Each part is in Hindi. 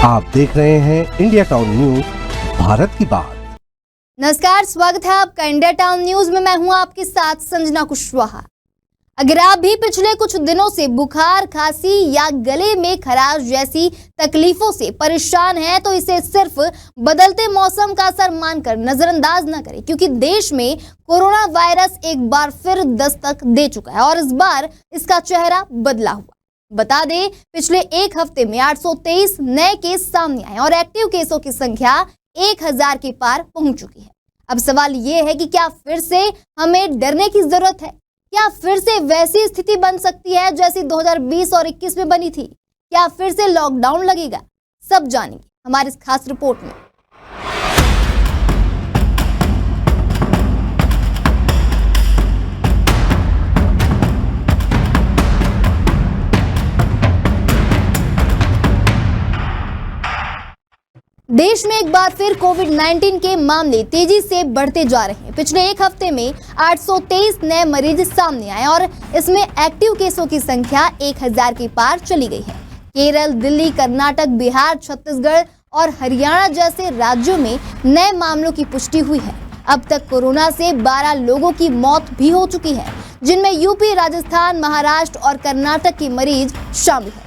आप देख रहे हैं इंडिया टाउन न्यूज, भारत की बात। नमस्कार, स्वागत है आपका इंडिया टाउन न्यूज में। मैं हूं आपके साथ संजना कुशवाहा। अगर आप भी पिछले कुछ दिनों से बुखार, खांसी या गले में खराश जैसी तकलीफों से परेशान हैं, तो इसे सिर्फ बदलते मौसम का असर मानकर नजरअंदाज न करें, क्योंकि देश में कोरोना वायरस एक बार फिर दस्तक दे चुका है और इस बार इसका चेहरा बदला हुआ। बता दें, पिछले एक हफ्ते में 823 नए केस सामने आए और एक्टिव केसों की संख्या 1000 के पार पहुंच चुकी है। अब सवाल ये है कि क्या फिर से हमें डरने की जरूरत है? क्या फिर से वैसी स्थिति बन सकती है जैसी 2020 और 21 में बनी थी? क्या फिर से लॉकडाउन लगेगा? सब जानेंगे हमारी इस खास रिपोर्ट में। देश में एक बार फिर कोविड-19 के मामले तेजी से बढ़ते जा रहे हैं। पिछले एक हफ्ते में 823 नए मरीज सामने आए और इसमें एक्टिव केसों की संख्या 1000 के पार चली गई है। केरल, दिल्ली, कर्नाटक, बिहार, छत्तीसगढ़ और हरियाणा जैसे राज्यों में नए मामलों की पुष्टि हुई है। अब तक कोरोना से 12 लोगों की मौत भी हो चुकी है, जिनमें यूपी, राजस्थान, महाराष्ट्र और कर्नाटक के मरीज शामिल है।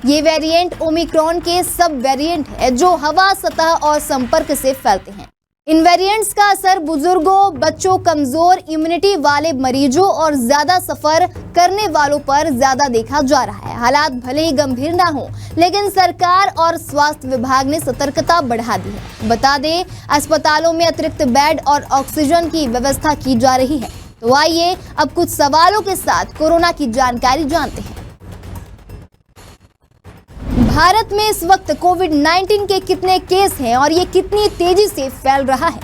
ये वेरिएंट ओमिक्रॉन के सब वेरिएंट है जो हवा, सतह और संपर्क से फैलते हैं। इन वेरिएंट्स का असर बुजुर्गों, बच्चों, कमजोर इम्यूनिटी वाले मरीजों और ज्यादा सफर करने वालों पर ज्यादा देखा जा रहा है। हालात भले ही गंभीर ना हो, लेकिन सरकार और स्वास्थ्य विभाग ने सतर्कता बढ़ा दी है। बता दें, अस्पतालों में अतिरिक्त बेड और ऑक्सीजन की व्यवस्था की जा रही है। तो आइए अब कुछ सवालों के साथ कोरोना की जानकारी जानते हैं। भारत में इस वक्त कोविड-19 के कितने केस हैं और ये कितनी तेजी से फैल रहा है?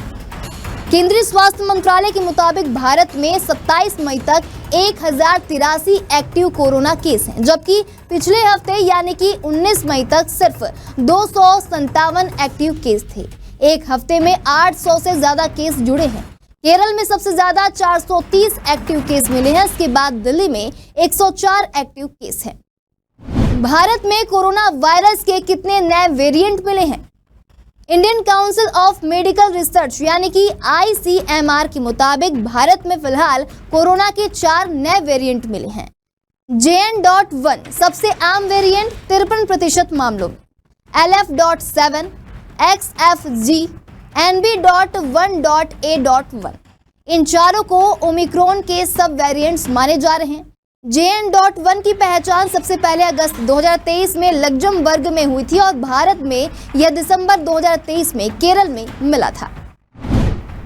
केंद्रीय स्वास्थ्य मंत्रालय के मुताबिक भारत में 27 मई तक 1083 एक्टिव कोरोना केस हैं, जबकि पिछले हफ्ते यानी कि 19 मई तक सिर्फ 257 एक्टिव केस थे। एक हफ्ते में 800 से ज्यादा केस जुड़े हैं। केरल में सबसे ज्यादा 430 एक्टिव केस मिले हैं। इसके बाद दिल्ली में 104 एक्टिव केस हैं। भारत में कोरोना वायरस के कितने नए वेरिएंट मिले हैं? Indian council of medical research यानी कि ICMR के मुताबिक भारत में फिलहाल कोरोना के 4 नए वेरिएंट मिले हैं। JN.1 सबसे आम वेरिएंट 53% मामलों में, LF.7, XFG, NB.1.A.1 इन चारों को ओमिक्रॉन के सब वेरिएंट्स माने जा रहे हैं। JN.1 की पहचान सबसे पहले अगस्त 2023 में लग्जमबर्ग में हुई थी और भारत में यह दिसंबर 2023 में केरल में मिला था।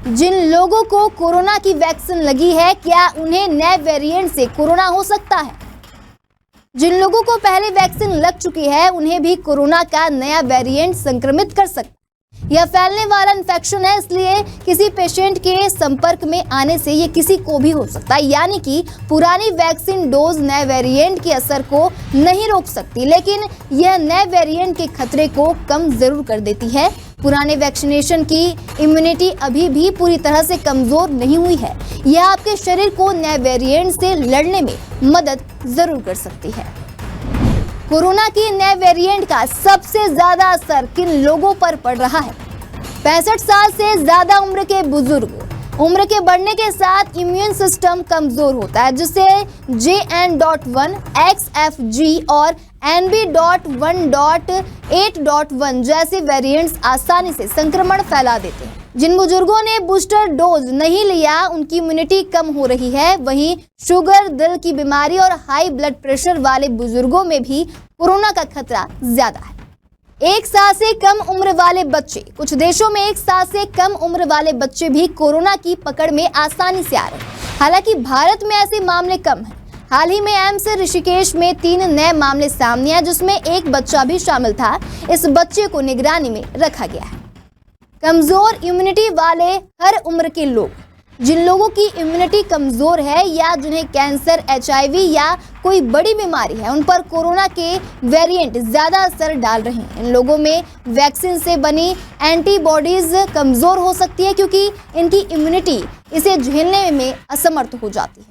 जिन लोगों को कोरोना की वैक्सीन लगी है, क्या उन्हें नए वेरिएंट से कोरोना हो सकता है? जिन लोगों को पहले वैक्सीन लग चुकी है, उन्हें भी कोरोना का नया वेरिएंट संक्रमित कर सकता है। यह फैलने वाला इन्फेक्शन है, इसलिए किसी पेशेंट के संपर्क में आने से ये किसी को भी हो सकता है। यानी कि पुरानी वैक्सीन डोज नए वेरिएंट के असर को नहीं रोक सकती, लेकिन यह नए वेरिएंट के खतरे को कम जरूर कर देती है। पुराने वैक्सीनेशन की इम्यूनिटी अभी भी पूरी तरह से कमजोर नहीं हुई है। यह आपके शरीर को नए वेरिएंट से लड़ने में मदद जरूर कर सकती है। कोरोना की नए वेरिएंट का सबसे ज्यादा असर किन लोगों पर पड़ रहा है? 65 साल से ज्यादा उम्र के बुजुर्ग। उम्र के बढ़ने के साथ इम्यून सिस्टम कमजोर होता है, जिससे JN.1, XFG और NB.1.8.1 जैसे वेरिएंट्स आसानी से संक्रमण फैला देते हैं। जिन बुजुर्गों ने बूस्टर डोज नहीं लिया, उनकी इम्यूनिटी कम हो रही है। वहीं शुगर, दिल की बीमारी और हाई ब्लड प्रेशर वाले बुजुर्गों में भी कोरोना का खतरा ज्यादा है। 1 साल से कम उम्र वाले बच्चे। कुछ देशों में 1 साल से कम उम्र वाले बच्चे भी कोरोना की पकड़ में आसानी से आ रहे हैं। हालांकि भारत में ऐसे मामले कम हैं। हाल ही में एम्स ऋषिकेश में 3 नए मामले सामने आए, जिसमें एक बच्चा भी शामिल था। इस बच्चे को निगरानी में रखा गया है। कमजोर इम्यूनिटी वाले हर उम्र के लोग। जिन लोगों की इम्यूनिटी कमजोर है या जिन्हें कैंसर, HIV या कोई बड़ी बीमारी है, उन पर कोरोना के वेरिएंट ज्यादा असर डाल रहे हैं। इन लोगों में वैक्सीन से बनी एंटीबॉडीज कमजोर हो सकती है, क्योंकि इनकी इम्यूनिटी इसे झेलने में असमर्थ हो जाती है।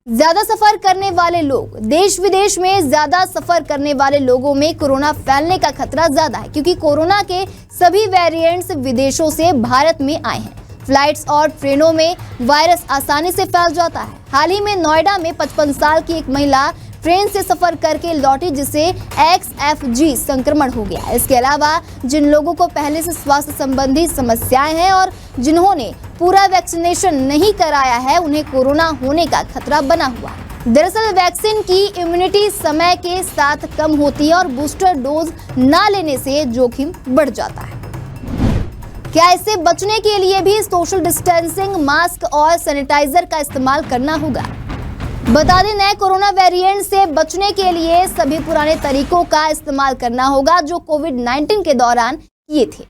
ज्यादा सफर करने वाले लोग, देश विदेश में ज्यादा सफर करने वाले लोगों में कोरोना फैलने का खतरा ज्यादा है, क्योंकि कोरोना के सभी वेरिएंट्स विदेशों से भारत में आए हैं। फ्लाइट्स और ट्रेनों में वायरस आसानी से फैल जाता है। हाल ही में नोएडा में 55 साल की एक महिला ट्रेन से सफर करके लौटी, जिसे XFG संक्रमण हो गया। इसके अलावा जिन लोगों को पहले से स्वास्थ्य संबंधी समस्याएं हैं और जिन्होंने पूरा वैक्सीनेशन नहीं कराया है, उन्हें कोरोना होने का खतरा बना हुआ है। दरअसल वैक्सीन की इम्यूनिटी समय के साथ कम होती है और बूस्टर डोज ना लेने से जोखिम बढ़ जाता है। क्या इससे बचने के लिए भी सोशल डिस्टेंसिंग, मास्क और सैनिटाइजर का इस्तेमाल करना होगा? बता दें, नए कोरोना वेरिएंट से बचने के लिए सभी पुराने तरीकों का इस्तेमाल करना होगा जो कोविड-19 के दौरान किए थे।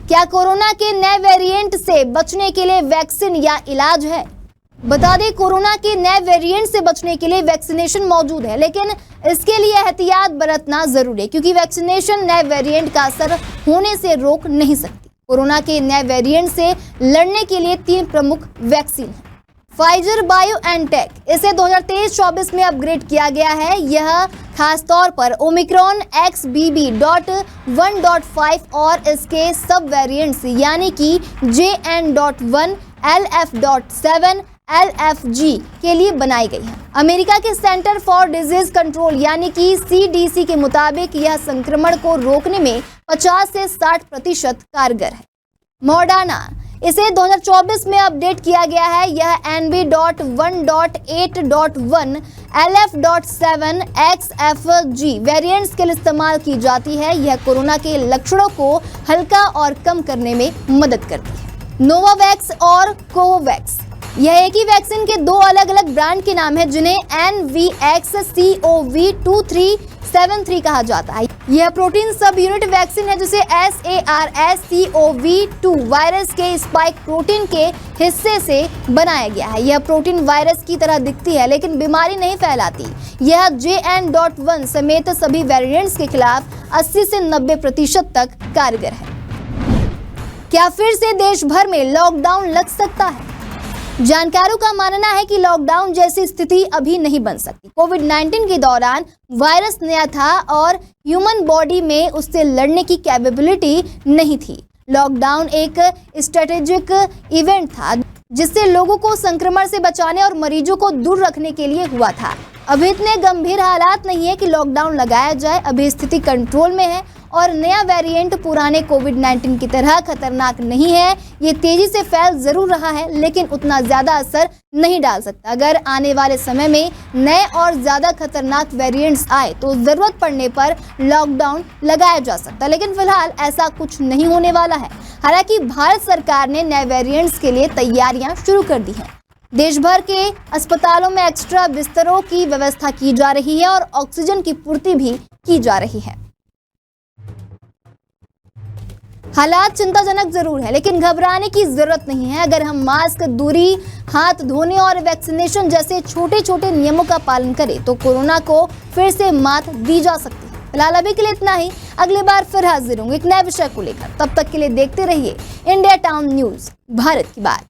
क्या कोरोना के नए वेरिएंट से बचने के लिए वैक्सीन या इलाज है? बता दें, कोरोना के नए वेरिएंट से बचने के लिए वैक्सीनेशन मौजूद है, लेकिन इसके लिए एहतियात बरतना जरूरी है, क्योंकि वैक्सीनेशन नए वेरिएंट का असर होने से रोक नहीं सकती। कोरोना के नए वेरिएंट से लड़ने के लिए 3 प्रमुख वैक्सीन हैं। फाइजर बायोएनटेक, इसे 2023-24 में अपग्रेड किया गया है। यह खास तौर पर ओमिक्रॉन XBB.1.5 और इसके सब वेरिएंट्स यानी कि JN.1, LF.7, LFG के लिए बनाई गई है। अमेरिका के सेंटर फॉर डिजीज कंट्रोल यानी कि CDC के मुताबिक यह संक्रमण को रोकने में 50 से 60% कारगर है। मॉडर्ना, इसे 2024 में अपडेट किया गया है। यह NB.1.8.1, LF.7, XFG वेरिएंट्स के लिए इस्तेमाल की जाती है। यह कोरोना के लक्षणों को हल्का और कम करने में मदद करती है। नोवावैक्स और कोवोवैक्स, यह एक ही वैक्सीन के 2 अलग अलग ब्रांड के नाम है, जिन्हें NVX-CoV2373 कहा जाता है। यह प्रोटीन सब यूनिट वैक्सीन है, जिसे SARS-CoV-2 वायरस के स्पाइक प्रोटीन के हिस्से से बनाया गया है। यह प्रोटीन वायरस की तरह दिखती है, लेकिन बीमारी नहीं फैलाती। यह JN.1 समेत सभी वेरिएंट्स के खिलाफ 80 से 90% तक कारगर है। क्या फिर से देश भर में लॉकडाउन लग सकता है? जानकारों का मानना है कि लॉकडाउन जैसी स्थिति अभी नहीं बन सकती। कोविड-19 के दौरान वायरस नया था और ह्यूमन बॉडी में उससे लड़ने की कैपेबिलिटी नहीं थी। लॉकडाउन एक स्ट्रेटेजिक इवेंट था, जिससे लोगों को संक्रमण से बचाने और मरीजों को दूर रखने के लिए हुआ था। अभी इतने गंभीर हालात नहीं है कि लॉकडाउन लगाया जाए। अभी स्थिति कंट्रोल में है और नया वेरिएंट पुराने कोविड-19 की तरह खतरनाक नहीं है। ये तेजी से फैल जरूर रहा है, लेकिन उतना ज्यादा असर नहीं डाल सकता। अगर आने वाले समय में नए और ज्यादा खतरनाक वेरिएंट्स आए तो जरूरत पड़ने पर लॉकडाउन लगाया जा सकता है, लेकिन फिलहाल ऐसा कुछ नहीं होने वाला है। हालांकि भारत सरकार ने नए वेरिएंट्स के लिए तैयारियां शुरू कर दी हैं। देश भर के अस्पतालों में एक्स्ट्रा बिस्तरों की व्यवस्था की जा रही है और ऑक्सीजन की पूर्ति भी की जा रही है। हालात चिंताजनक जरूर है, लेकिन घबराने की जरूरत नहीं है। अगर हम मास्क, दूरी, हाथ धोने और वैक्सीनेशन जैसे छोटे छोटे नियमों का पालन करें तो कोरोना को फिर से मात दी जा सकती है। फिलहाल अभी के लिए इतना ही। अगली बार फिर हाजिर होंगे एक नए विषय को लेकर। तब तक के लिए देखते रहिए इंडिया टाउन न्यूज, भारत की बात।